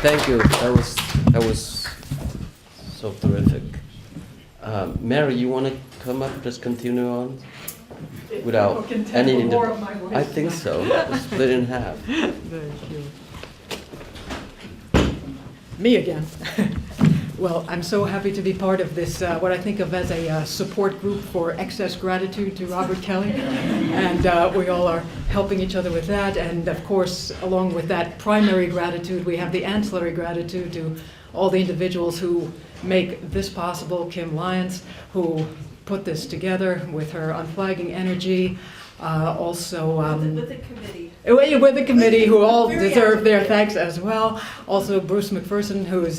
Thank you. That was so terrific. Mary, you want to come up? Just continue on without any. I think so. Split in half. Thank you. Me again. Well, I'm so happy to be part of this, what I think of as a support group for excess gratitude to Robert Kelly. And we all are helping each other with that. And of course, along with that primary gratitude, we have the ancillary gratitude to all the individuals who make this possible. Kim Lyons, who put this together with her unflagging energy. With the committee. With the committee, who all deserve their thanks as well. Also, Bruce McPherson, whose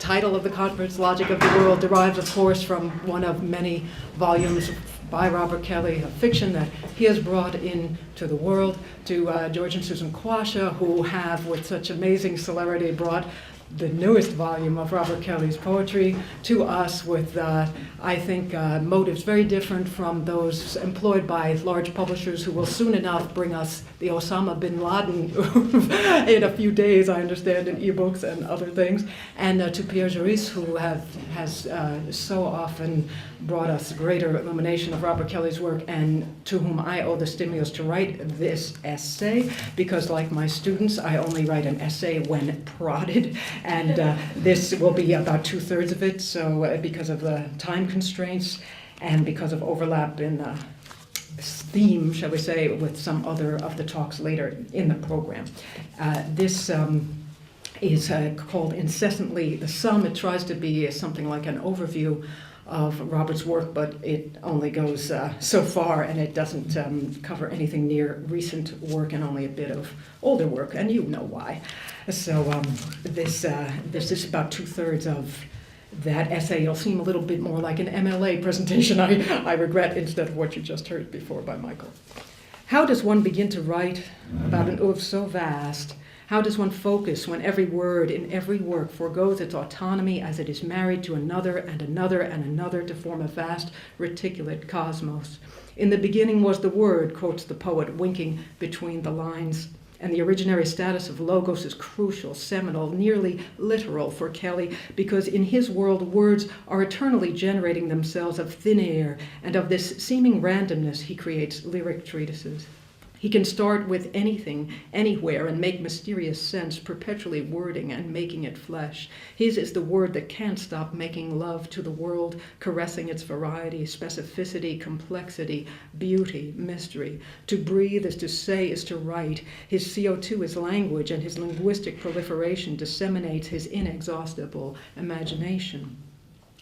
title of the conference, Logic of the World, derives, of course, from one of many volumes by Robert Kelly of fiction that he has brought into the world. To George and Susan Quasha, who have, with such amazing celerity, brought the newest volume of Robert Kelly's poetry to us with, I think, motives very different from those employed by large publishers who will soon enough bring us the Osama bin Laden in a few days, I understand, in ebooks and other things. And to Pierre, Joris, who has so often brought us greater illumination of Robert Kelly's work, and to whom I owe the stimulus to write this essay, because like my students, I only write an essay when prodded. And this will be about 2/3 of it, so because of the time constraints and because of overlap in the theme, shall we say, with some other of the talks later in the program. This is called Incessantly the Sum. It tries to be something like an overview of Robert's work, but it only goes so far, and it doesn't cover anything near recent work and only a bit of older work, and you know why. So this is about 2/3 of that essay. It'll seem a little bit more like an MLA presentation, I regret, instead of what you just heard before by Michael. How does one begin to write about an oeuvre so vast? How does one focus when every word in every work forgoes its autonomy as it is married to another and another and another to form a vast reticulate cosmos? In the beginning was the word, quotes the poet, winking between the lines. And the originary status of logos is crucial, seminal, nearly literal for Kelly, because in his world, words are eternally generating themselves of thin air, and of this seeming randomness he creates lyric treatises. He can start with anything, anywhere, and make mysterious sense, perpetually wording and making it flesh. His is the word that can't stop making love to the world, caressing its variety, specificity, complexity, beauty, mystery. To breathe is to say, is to write. His CO2 is language, and his linguistic proliferation disseminates his inexhaustible imagination.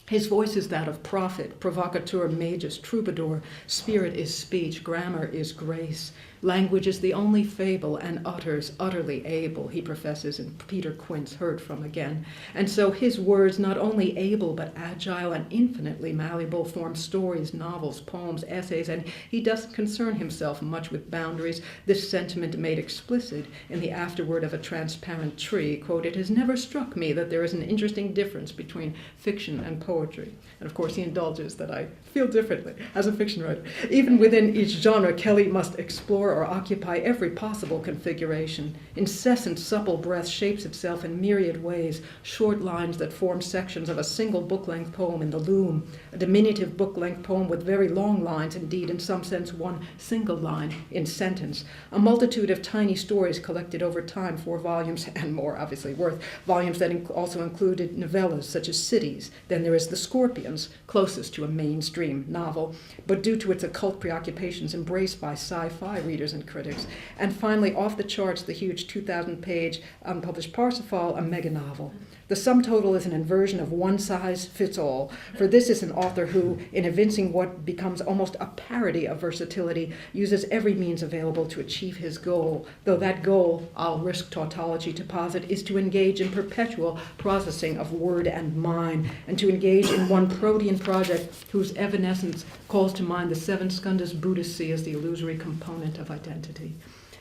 His voice is that of prophet, provocateur, magus, troubadour. Spirit is speech, grammar is grace. Language is the only fable and utters utterly able, he professes in Peter Quint's Heard From Again. And so his words, not only able but agile and infinitely malleable, form stories, novels, poems, essays, and he doesn't concern himself much with boundaries. This sentiment made explicit in the afterword of A Transparent Tree, quote, "It has never struck me that there is an interesting difference between fiction and poetry." And of course he indulges that I feel differently as a fiction writer. Even within each genre, Kelly must explore or occupy every possible configuration. Incessant, supple breath shapes itself in myriad ways, short lines that form sections of a single book-length poem in the loom, a diminutive book-length poem with very long lines, indeed, in some sense, one single line in sentence, a multitude of tiny stories collected over time, 4 volumes, and more, obviously, worth volumes that also included novellas, such as Cities. Then there is The Scorpions, closest to a mainstream novel, but due to its occult preoccupations embraced by sci-fi readers and critics. And finally, off the charts, the huge 2,000-page unpublished Parsifal, a mega novel. The sum total is an inversion of one size fits all, for this is an author who, in evincing what becomes almost a parody of versatility, uses every means available to achieve his goal, though that goal, I'll risk tautology to posit, is to engage in perpetual processing of word and mind, and to engage in one protean project whose evanescence calls to mind the 7 skandhas Buddhists see as the illusory component of identity.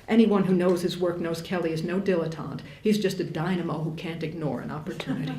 Anyone who knows his work knows Kelly is no dilettante. He's just a dynamo who can't ignore an opportunity.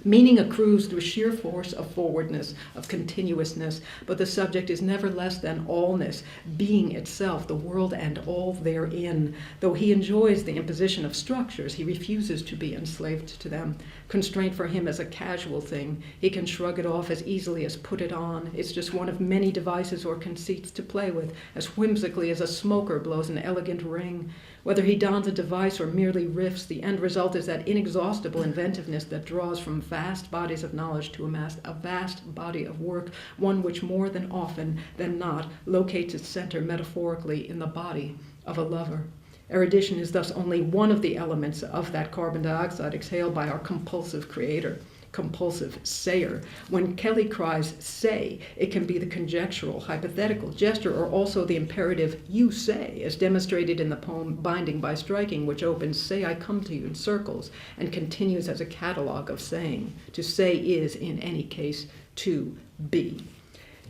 Meaning accrues through sheer force of forwardness, of continuousness, but the subject is never less than allness, being itself, the world and all therein. Though he enjoys the imposition of structures, he refuses to be enslaved to them. Constraint for him is a casual thing. He can shrug it off as easily as put it on. It's just one of many devices or conceits to play with, as whimsically as a smoker blows an elegant ring. Whether he dons a device or merely riffs, the end result is that inexhaustible inventiveness that draws from vast bodies of knowledge to amass a vast body of work, one which more than often than not locates its center metaphorically in the body of a lover. Erudition is thus only one of the elements of that carbon dioxide exhaled by our compulsive creator, compulsive sayer. When Kelly cries, say, it can be the conjectural, hypothetical gesture, or also the imperative, you say, as demonstrated in the poem Binding by Striking, which opens, say I come to you in circles, and continues as a catalog of saying. To say is, in any case, to be.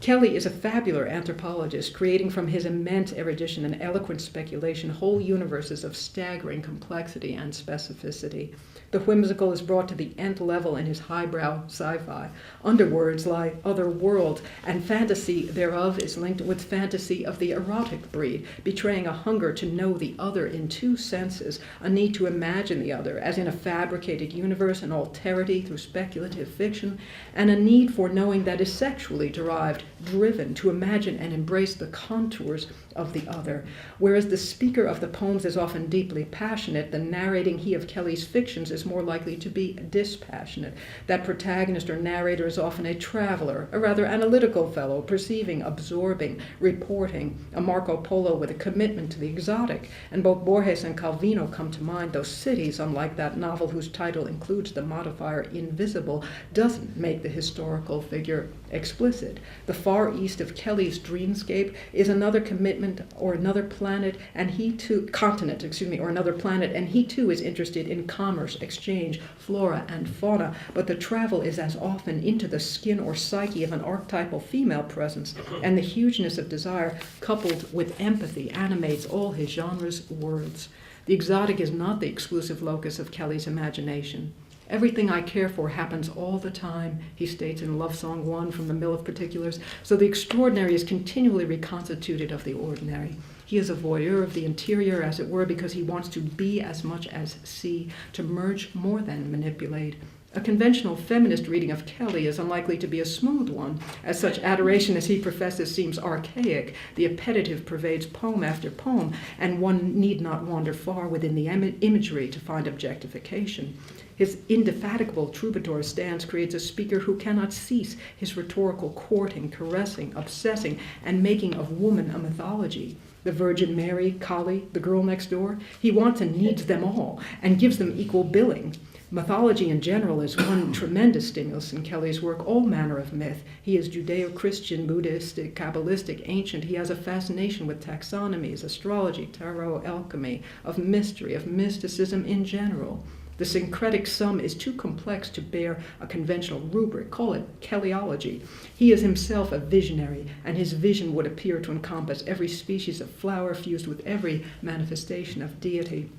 Kelly is a fabular anthropologist, creating from his immense erudition and eloquent speculation whole universes of staggering complexity and specificity. The whimsical is brought to the nth level in his highbrow sci-fi. Under words lie other world, and fantasy thereof is linked with fantasy of the erotic breed, betraying a hunger to know the other in two senses, a need to imagine the other, as in a fabricated universe, an alterity through speculative fiction, and a need for knowing that is sexually derived, driven to imagine and embrace the contours of the other. Whereas the speaker of the poems is often deeply passionate, the narrating he of Kelly's fictions is more likely to be dispassionate. That protagonist or narrator is often a traveler, a rather analytical fellow, perceiving, absorbing, reporting, a Marco Polo with a commitment to the exotic. And both Borges and Calvino come to mind, though cities, unlike that novel whose title includes the modifier invisible, doesn't make the historical figure explicit. The far east of Kelly's dreamscape is another commitment or another planet, and he too, continent, or another planet, and he too is interested in commerce, exchange, flora, and fauna, but the travel is as often into the skin or psyche of an archetypal female presence, and the hugeness of desire, coupled with empathy, animates all his genre's words. The exotic is not the exclusive locus of Kelly's imagination. Everything I care for happens all the time, he states in Love Song 1 from the Mill of Particulars, so the extraordinary is continually reconstituted of the ordinary. He is a voyeur of the interior, as it were, because he wants to be as much as see, to merge more than manipulate. A conventional feminist reading of Kelly is unlikely to be a smooth one, as such adoration as he professes seems archaic. The appetitive pervades poem after poem, and one need not wander far within the imagery to find objectification. His indefatigable troubadour stance creates a speaker who cannot cease his rhetorical courting, caressing, obsessing, and making of woman a mythology. The Virgin Mary, Kali, the girl next door, he wants and needs them all, and gives them equal billing. Mythology in general is one tremendous stimulus in Kelly's work, all manner of myth. He is Judeo-Christian, Buddhistic, Kabbalistic, ancient. He has a fascination with taxonomies, astrology, tarot, alchemy, of mystery, of mysticism in general. The syncretic sum is too complex to bear a conventional rubric. Call it Kellyology. He is himself a visionary, and his vision would appear to encompass every species of flower fused with every manifestation of deity.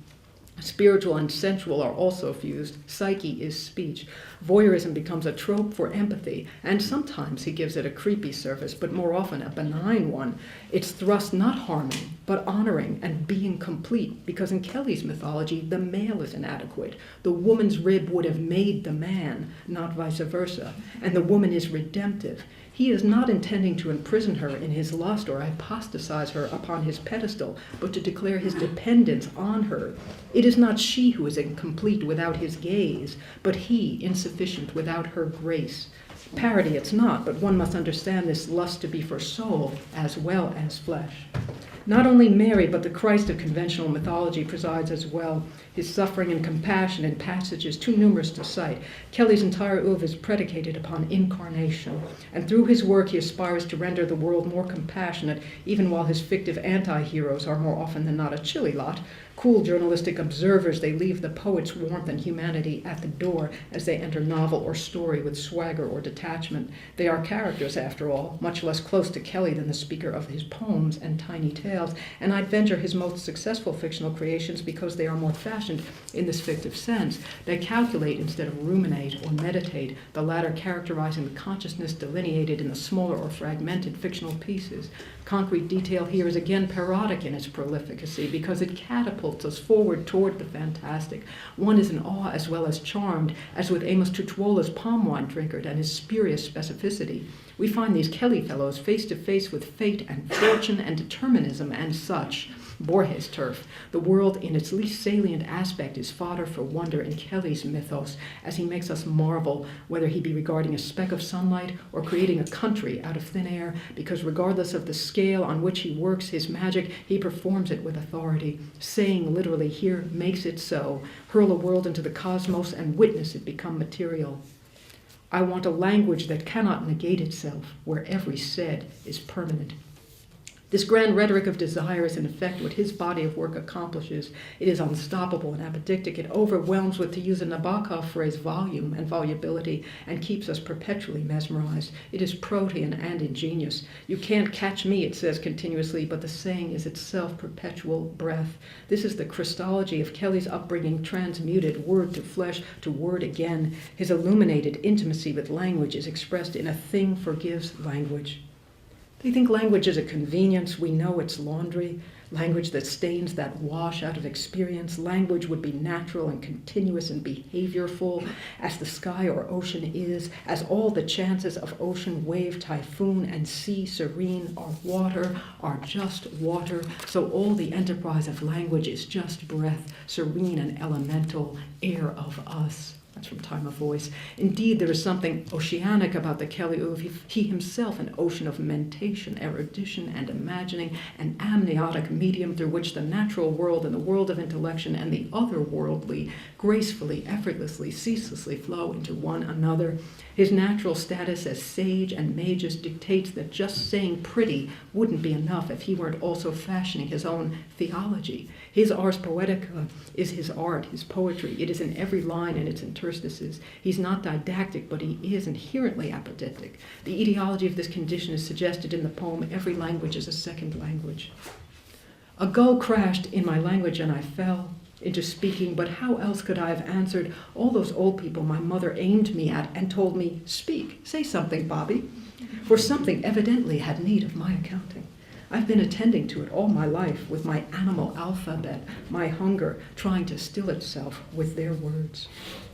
Spiritual and sensual are also fused. Psyche is speech. Voyeurism becomes a trope for empathy, and sometimes he gives it a creepy surface, but more often a benign one. It's thrust not harming, but honoring and being complete, because in Kelly's mythology, the male is inadequate. The woman's rib would have made the man, not vice versa, and the woman is redemptive. He is not intending to imprison her in his lust or apostatize her upon his pedestal, but to declare his dependence on her. It is not she who is incomplete without his gaze, but he insufficient without her grace. Parody it's not, but one must understand this lust to be for soul as well as flesh. Not only Mary, but the Christ of conventional mythology presides as well. His suffering and compassion in passages too numerous to cite. Kelly's entire oeuvre is predicated upon incarnation, and through his work he aspires to render the world more compassionate, even while his fictive anti-heroes are more often than not a chilly lot. Cool journalistic observers, they leave the poet's warmth and humanity at the door as they enter novel or story with swagger or detachment. They are characters, after all, much less close to Kelly than the speaker of his poems and tiny tales, and I'd venture his most successful fictional creations because they are more fashioned in this fictive sense. They calculate instead of ruminate or meditate, the latter characterizing the consciousness delineated in the smaller or fragmented fictional pieces. Concrete detail here is again parodic in its prolificacy because it catapults us forward toward the fantastic. One is in awe as well as charmed, as with Amos Tutuola's palm wine drinkard and his spurious specificity. We find these Kelly fellows face to face with fate and fortune and determinism and such. Borges turf. The world in its least salient aspect is fodder for wonder in Kelly's mythos, as he makes us marvel, whether he be regarding a speck of sunlight or creating a country out of thin air, because regardless of the scale on which he works his magic, he performs it with authority, saying literally, here makes it so, hurl a world into the cosmos and witness it become material. I want a language that cannot negate itself, where every said is permanent. This grand rhetoric of desire is in effect what his body of work accomplishes. It is unstoppable and apodictic. It overwhelms with, to use a Nabokov phrase, volume and volubility, and keeps us perpetually mesmerized. It is protean and ingenious. You can't catch me, it says continuously, but the saying is itself perpetual breath. This is the Christology of Kelly's upbringing, transmuted word to flesh to word again. His illuminated intimacy with language is expressed in a thing forgives language. They think language is a convenience. We know it's laundry. Language that stains that wash out of experience. Language would be natural and continuous and behaviorful, as the sky or ocean is, as all the chances of ocean, wave, typhoon, and sea serene are just water. So all the enterprise of language is just breath, serene and elemental, air of us. That's from Time of Voice. Indeed, there is something oceanic about the Kelly oeuvre. He himself an ocean of mentation, erudition, and imagining, an amniotic medium through which the natural world and the world of intellection and the otherworldly gracefully, effortlessly, ceaselessly flow into one another. His natural status as sage and magus dictates that just saying pretty wouldn't be enough if he weren't also fashioning his own theology. His ars poetica is his art, his poetry. It is in every line and its interstices. He's not didactic, but he is inherently apodictic. The etiology of this condition is suggested in the poem, Every Language is a Second Language. A gull crashed in my language and I fell into speaking, but how else could I have answered all those old people my mother aimed me at and told me, speak, say something, Bobby, for something evidently had need of my accounting. I've been attending to it all my life with my animal alphabet, my hunger trying to still itself with their words.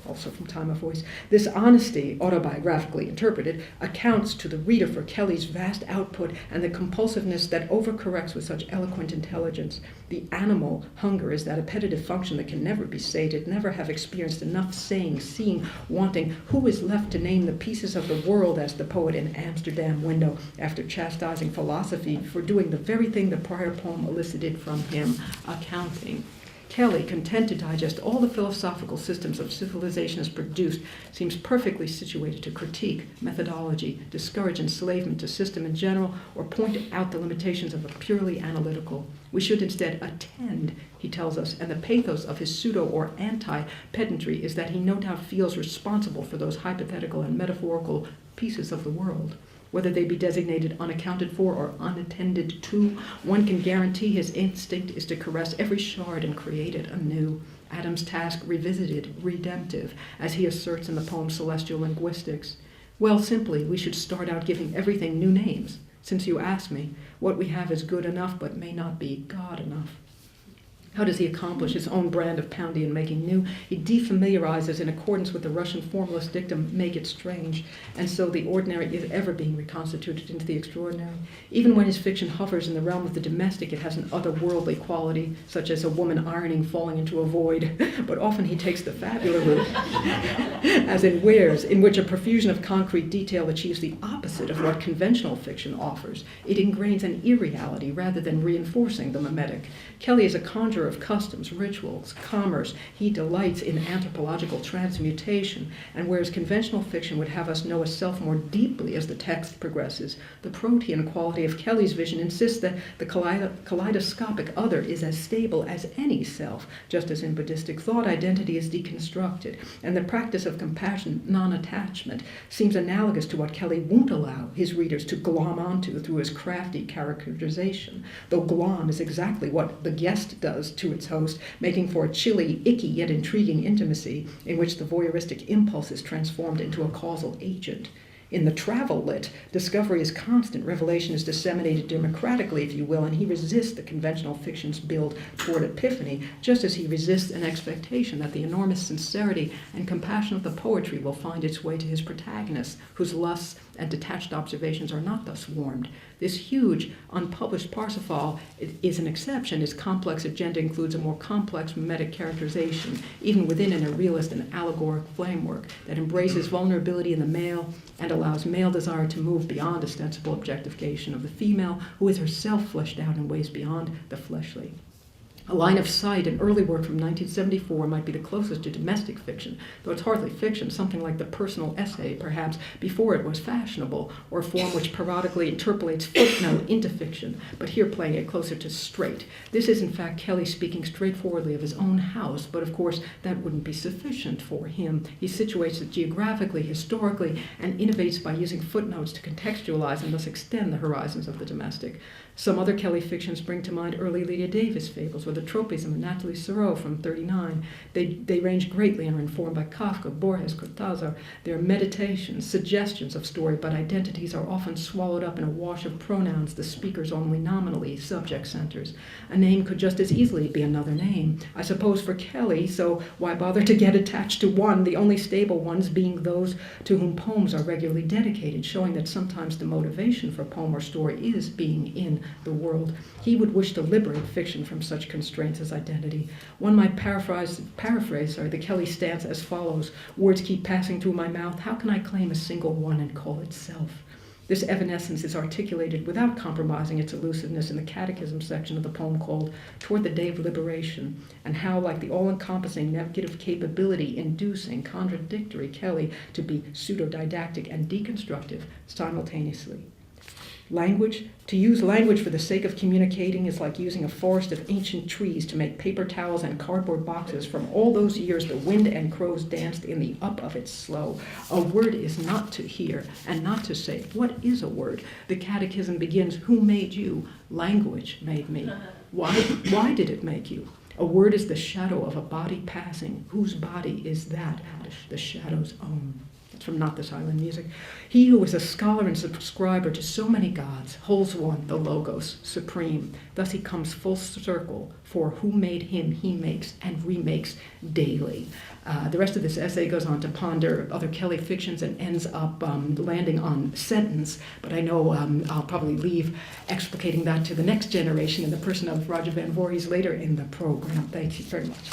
Also from Time of Voice. This honesty, autobiographically interpreted, accounts to the reader for Kelly's vast output and the compulsiveness that overcorrects with such eloquent intelligence. The animal hunger is that appetitive function that can never be sated, never have experienced enough saying, seeing, wanting. Who is left to name the pieces of the world, as the poet in Amsterdam Window, after chastising philosophy for doing the very thing the prior poem elicited from him, accounting. Kelly, content to digest all the philosophical systems of civilization has produced, seems perfectly situated to critique methodology, discourage enslavement to system in general, or point out the limitations of a purely analytical. We should instead attend, he tells us, and the pathos of his pseudo or anti-pedantry is that he no doubt feels responsible for those hypothetical and metaphorical pieces of the world. Whether they be designated unaccounted for or unattended to, one can guarantee his instinct is to caress every shard and create it anew. Adam's task revisited, redemptive, as he asserts in the poem Celestial Linguistics. Well, simply, we should start out giving everything new names. Since you ask me, what we have is good enough but may not be God enough. How does he accomplish his own brand of Poundian making new? He defamiliarizes in accordance with the Russian formalist dictum, make it strange, and so the ordinary is ever being reconstituted into the extraordinary. Even when his fiction hovers in the realm of the domestic, it has an otherworldly quality, such as a woman ironing falling into a void, but often he takes the fabular route, as in Wares, in which a profusion of concrete detail achieves the opposite of what conventional fiction offers. It ingrains an irreality rather than reinforcing the mimetic. Kelly is a conjurer hunter of customs, rituals, commerce. He delights in anthropological transmutation, and whereas conventional fiction would have us know a self more deeply as the text progresses, the protean quality of Kelly's vision insists that the kaleidoscopic other is as stable as any self, just as in Buddhistic thought identity is deconstructed, and the practice of compassion, non-attachment, seems analogous to what Kelly won't allow his readers to glom onto through his crafty characterization, though glom is exactly what the guest does to its host, making for a chilly, icky, yet intriguing intimacy in which the voyeuristic impulse is transformed into a causal agent. In the travel lit, discovery is constant, revelation is disseminated democratically, if you will, and he resists the conventional fiction's build toward epiphany, just as he resists an expectation that the enormous sincerity and compassion of the poetry will find its way to his protagonists, whose lusts and detached observations are not thus warmed. This huge, unpublished Parsifal is an exception. Its complex agenda includes a more complex mimetic characterization, even within an realist and allegoric framework that embraces vulnerability in the male and allows male desire to move beyond ostensible objectification of the female, who is herself fleshed out in ways beyond the fleshly. A Line of Sight, an early work from 1974, might be the closest to domestic fiction, though it's hardly fiction, something like the personal essay, perhaps, before it was fashionable, or a form which periodically interpolates footnote into fiction, but here playing it closer to straight. This is, in fact, Kelly speaking straightforwardly of his own house, but of course that wouldn't be sufficient for him. He situates it geographically, historically, and innovates by using footnotes to contextualize and thus extend the horizons of the domestic. Some other Kelly fictions bring to mind early Lydia Davis fables, or the tropism of Nathalie Serrault from 1939. They range greatly and are informed by Kafka, Borges, Cortázar. They are meditations, suggestions of story, but identities are often swallowed up in a wash of pronouns, the speakers only nominally, subject centers. A name could just as easily be another name, I suppose, for Kelly, so why bother to get attached to one, the only stable ones being those to whom poems are regularly dedicated, showing that sometimes the motivation for poem or story is being in the world. He would wish to liberate fiction from such constraints as identity. One might paraphrase the Kelly stance as follows: words keep passing through my mouth. How can I claim a single one and call it self? This evanescence is articulated without compromising its elusiveness in the catechism section of the poem called Toward the Day of Liberation, and how, like the all-encompassing negative capability inducing contradictory Kelly to be pseudo-didactic and deconstructive simultaneously. Language. To use language for the sake of communicating is like using a forest of ancient trees to make paper towels and cardboard boxes from all those years the wind and crows danced in the up of its slow. A word is not to hear and not to say. What is a word? The catechism begins, who made you? Language made me. Why did it make you? A word is the shadow of a body passing. Whose body is that? The shadow's own. From Not This Island Music. He who is a scholar and subscriber to so many gods holds one, the Logos, supreme. Thus he comes full circle, for who made him, he makes and remakes daily. The rest of this essay goes on to ponder other Kelly fictions and ends up landing on sentence, but I know I'll probably leave explicating that to the next generation in the person of Roger Van Voorhees later in the program. Thank you very much.